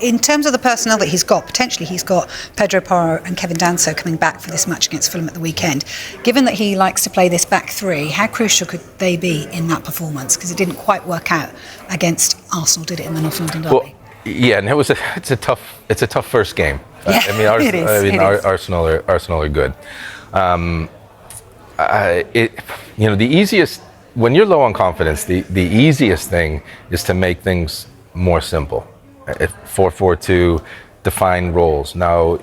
In terms of the personnel that he's got, potentially he's got Pedro Porro and Kevin Danso coming back for this match against Fulham at the weekend. Given that he likes to play this back three, how crucial could they be in that performance? Because it didn't quite work out against Arsenal, did it, in the North London derby? Well, yeah, and it's a tough first game. Yeah, I mean, Arsenal are good. The easiest, when you're low on confidence, the easiest thing is to make things more simple. 4-4-2, define roles. Now,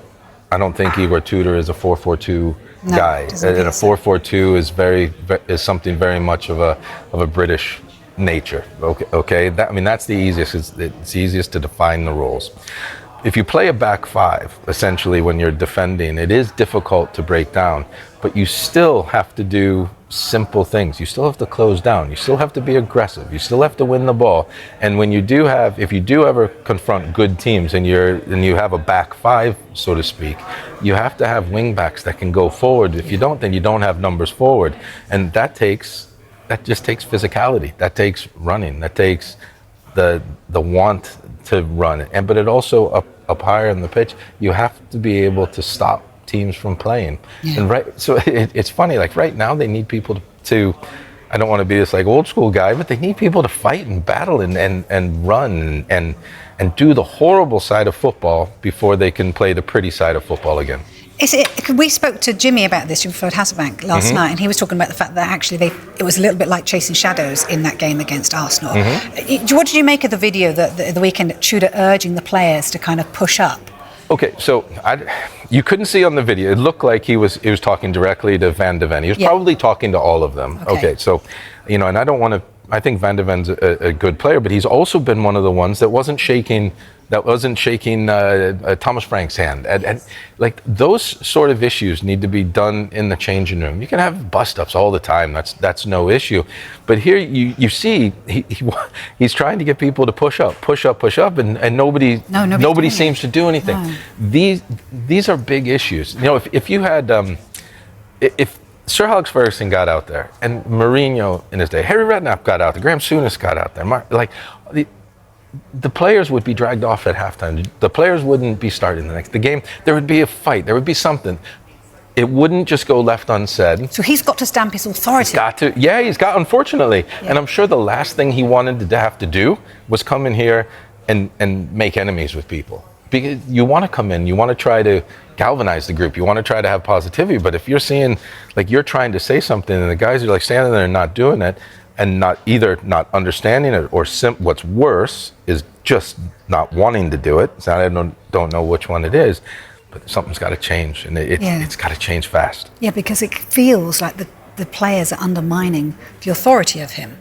I don't think Igor Tudor is a 4-4-2 guy, and a 4-4-2 is something very much of a British nature. Okay. That's the easiest. It's easiest to define the roles. If you play a back five, essentially when you're defending, it is difficult to break down, but you still have to do simple things. You still have to close down. You still have to be aggressive. You still have to win the ball. And when you do if you do ever confront good teams and you have a back five, so to speak, you have to have wing backs that can go forward. If you don't, then you don't have numbers forward. And that just takes physicality. That takes running. That takes the want to run. But it also up higher in the pitch, you have to be able to stop teams from playing. Yeah. And so it's funny, like right now they need people to I don't want to be this like old school guy, but they need people to fight and battle and run and do the horrible side of football before they can play the pretty side of football again. We spoke to Jimmy about this, Jimmy Hasselbank, last night, and he was talking about the fact that actually it was a little bit like chasing shadows in that game against Arsenal. What did you make of the video the weekend, Tudor urging the players to kind of push up? Okay, so you couldn't see on the video. It looked like he was talking directly to Van de Ven. He was probably talking to all of them. Okay, so, and I don't want to. I think Van de Ven's a good player, but he's also been one of the ones that wasn't shaking Thomas Frank's hand. And like those sort of issues need to be done in the changing room. You can have bust-ups all the time. That's no issue. But here you see he's trying to get people to push up, and nobody seems to do anything. No. These are big issues. If you had if Sir Alex Ferguson got out there, and Mourinho in his day, Harry Redknapp got out there, Graham Souness got out there, the players would be dragged off at halftime. The players wouldn't be starting the game. There would be a fight. There would be something. It wouldn't just go left unsaid. So he's got to stamp his authority. He's got, unfortunately. Yeah. And I'm sure the last thing he wanted to have to do was come in here and make enemies with people. Because you want to come in, you want to try to galvanize the group, you want to try to have positivity, but if you're seeing, like you're trying to say something and the guys are like standing there and not doing it, and not understanding it, or what's worse is just not wanting to do it. So I don't know which one it is, but something's got to change, and it's got to change fast. Yeah, because it feels like the players are undermining the authority of him.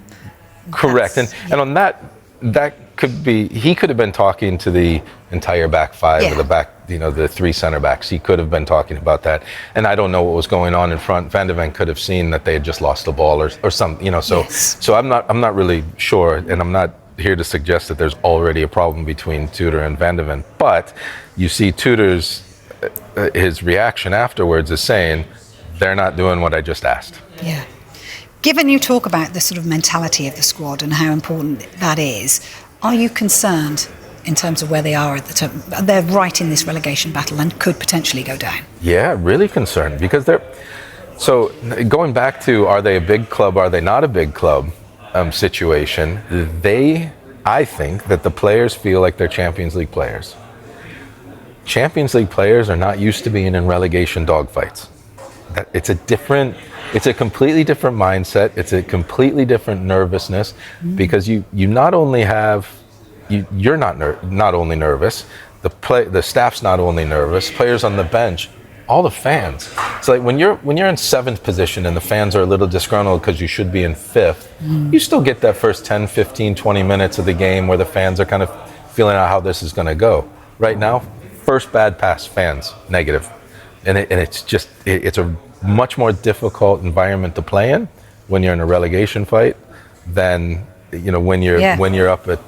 Correct, and on that could be, he could have been talking to the entire back five, or the back, the three center backs. He could have been talking about that. And I don't know what was going on in front. Van de Ven could have seen that they had just lost the ball or something, so I'm not really sure, and I'm not here to suggest that there's already a problem between Tudor and Van de Ven. But you see Tudor's, his reaction afterwards is saying, they're not doing what I just asked. Yeah. Given you talk about the sort of mentality of the squad and how important that is, are you concerned in terms of where they are at the time? They're right in this relegation battle and could potentially go down. Yeah, really concerned, because so going back to, are they a big club, are they not a big club situation, I think that the players feel like they're Champions League players. Champions League players are not used to being in relegation dogfights. It's a completely different mindset. It's a completely different nervousness, because you not only have, you're not only nervous, the staff's not only nervous, players on the bench, all the fans. It's like when you're in seventh position and the fans are a little disgruntled because you should be in fifth, you still get that first 10, 15, 20 minutes of the game where the fans are kind of feeling out how this is going to go. Right now, first bad pass, fans, negative. And it's a much more difficult environment to play in when you're in a relegation fight than when you're up at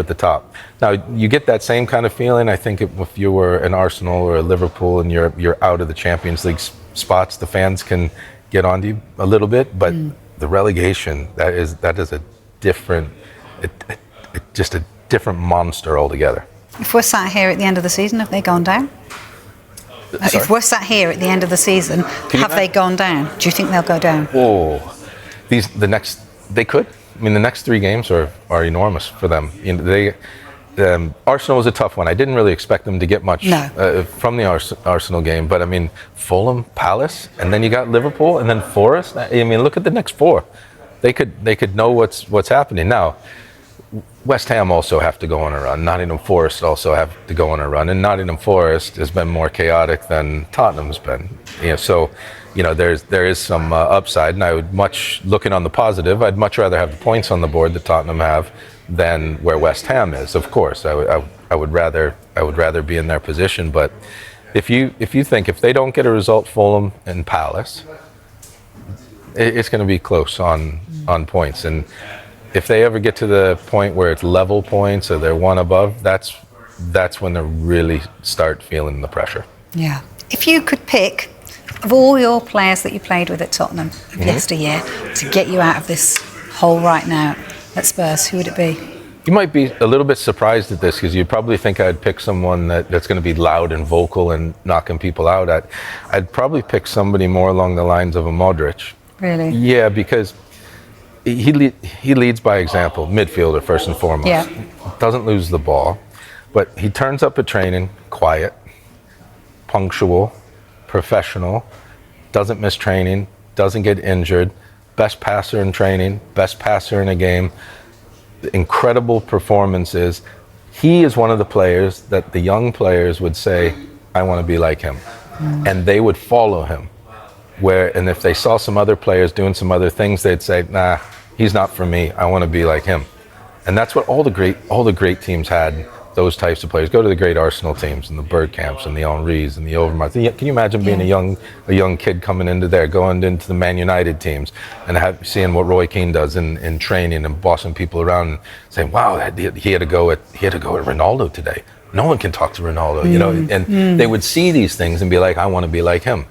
the top. Now you get that same kind of feeling. I think if you were an Arsenal or a Liverpool and you're out of the Champions League spots, the fans can get onto you a little bit. But the relegation, that is a different, just a different monster altogether. If we're sat here at the end of the season, have they gone down? Sorry? If we're sat here at the end of the season, have they gone down? Do you think they'll go down? Oh, they could. I mean, the next 3 games are enormous for them. You know, Arsenal was a tough one. I didn't really expect them to get much from the Arsenal game, but I mean, Fulham, Palace, and then you got Liverpool, and then Forest. I mean, look at the next 4. They could know what's happening now. West Ham also have to go on a run. Nottingham Forest also have to go on a run, and Nottingham Forest has been more chaotic than Tottenham's been. You know, so, you know, there is some upside, and I would looking on the positive, I'd much rather have the points on the board that Tottenham have than where West Ham is. Of course, I would rather be in their position. But if you think if they don't get a result, Fulham and Palace, it's going to be close on points. And if they ever get to the point where it's level points or they're one above, that's when they really start feeling the pressure. Yeah. If you could pick, of all your players that you played with at Tottenham yesteryear, to get you out of this hole right now at Spurs, who would it be? You might be a little bit surprised at this because you'd probably think I'd pick someone that's going to be loud and vocal and knocking people out. I'd probably pick somebody more along the lines of a Modric. Really? Yeah, because he leads by example, midfielder first and foremost. Yeah. Doesn't lose the ball, but he turns up at training, quiet, punctual, professional, doesn't miss training, doesn't get injured, best passer in training, best passer in a game, incredible performances. He is one of the players that the young players would say, I want to be like him. And they would follow him. And if they saw some other players doing some other things, they'd say, nah, he's not for me. I want to be like him. And that's what all the great teams had, those types of players. Go to the great Arsenal teams and the Bergkamps and the Henrys and the Overmars. Can you imagine being a young kid coming into there, going into the Man United teams and seeing what Roy Keane does in training and bossing people around and saying, wow, he had to go at Ronaldo today. No one can talk to Ronaldo, you know. And they would see these things and be like, I want to be like him.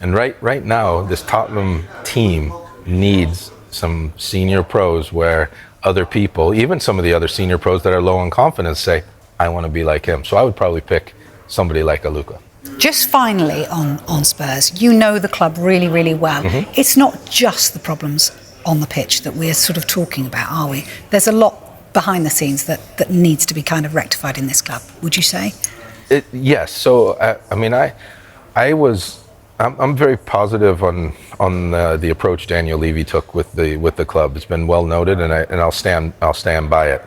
And right now, this Tottenham team needs some senior pros where other people, even some of the other senior pros that are low on confidence, say, I want to be like him. So I would probably pick somebody like a Luka. Just finally on Spurs, you know the club really, really well. It's not just the problems on the pitch that we're sort of talking about, are we? There's a lot behind the scenes that needs to be kind of rectified in this club, would you say? Yes. So, I'm very positive on the approach Daniel Levy took with the club. It's been well noted, and I'll stand by it.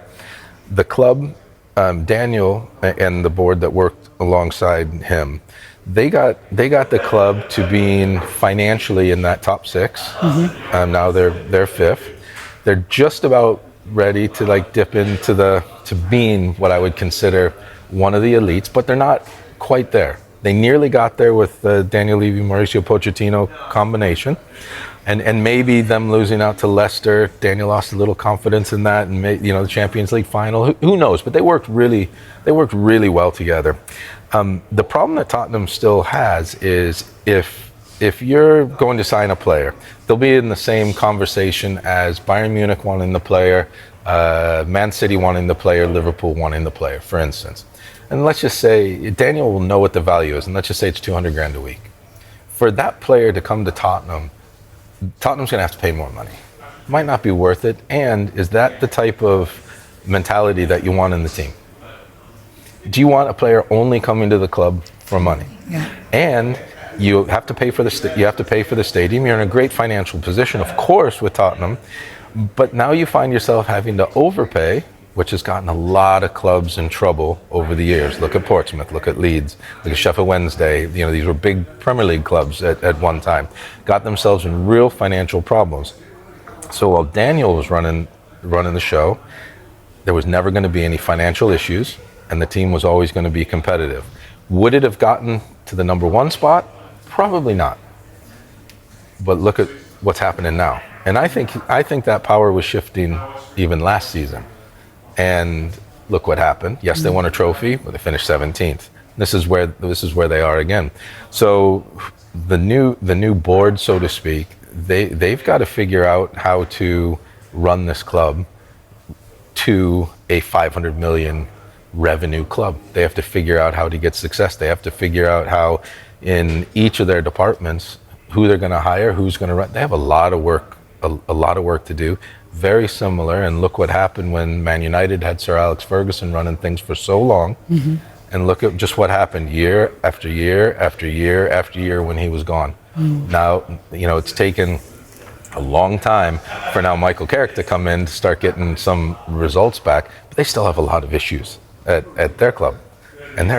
The club, Daniel and the board that worked alongside him, they got the club to being financially in that top 6. Now they're 5th. They're just about ready to dip into to being what I would consider one of the elites, but they're not quite there. They nearly got there with the Daniel Levy, Mauricio Pochettino combination. And maybe them losing out to Leicester, Daniel lost a little confidence in that, and the Champions League final. Who knows? But they worked really well together. The problem that Tottenham still has is if you're going to sign a player, they'll be in the same conversation as Bayern Munich wanting the player, Man City wanting the player, Liverpool wanting the player, for instance. And let's just say Daniel will know what the value is, and let's just say it's $200,000 a week. For that player to come to Tottenham's going to have to pay more money. Might not be worth it. And is that the type of mentality that you want in the team? Do you want a player only coming to the club for money? Yeah. And you have to pay for the stadium. You're in a great financial position, of course, with Tottenham. But now you find yourself having to overpay, which has gotten a lot of clubs in trouble over the years. Look at Portsmouth, look at Leeds, look at Sheffield Wednesday. These were big Premier League clubs at one time. Got themselves in real financial problems. So while Daniel was running the show, there was never going to be any financial issues, and the team was always going to be competitive. Would it have gotten to the number 1 spot? Probably not. But look at what's happening now. And I think that power was shifting even last season. And look what happened. Yes, they won a trophy, but they finished 17th. This is where they are again. So the new board, so to speak, they've got to figure out how to run this club to a $500 million revenue club. They have to figure out how to get success. They have to figure out how, in each of their departments, who they're going to hire, who's going to run. They have a lot of work, a lot of work to do. Very similar, and look what happened when Man United had Sir Alex Ferguson running things for so long. Mm-hmm. And look at just what happened year after year after year after year when he was gone. Now, it's taken a long time for now Michael Carrick to come in to start getting some results back, but they still have a lot of issues at their club, and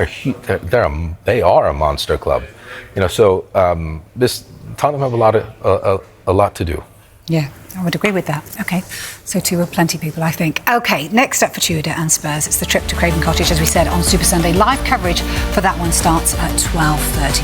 they are a monster club. So this Tottenham have a lot to do. Yeah, I would agree with that. Okay, so too are plenty of people, I think. Okay, next up for Tudor and Spurs, it's the trip to Craven Cottage, as we said, on Super Sunday. Live coverage for that one starts at 12:30.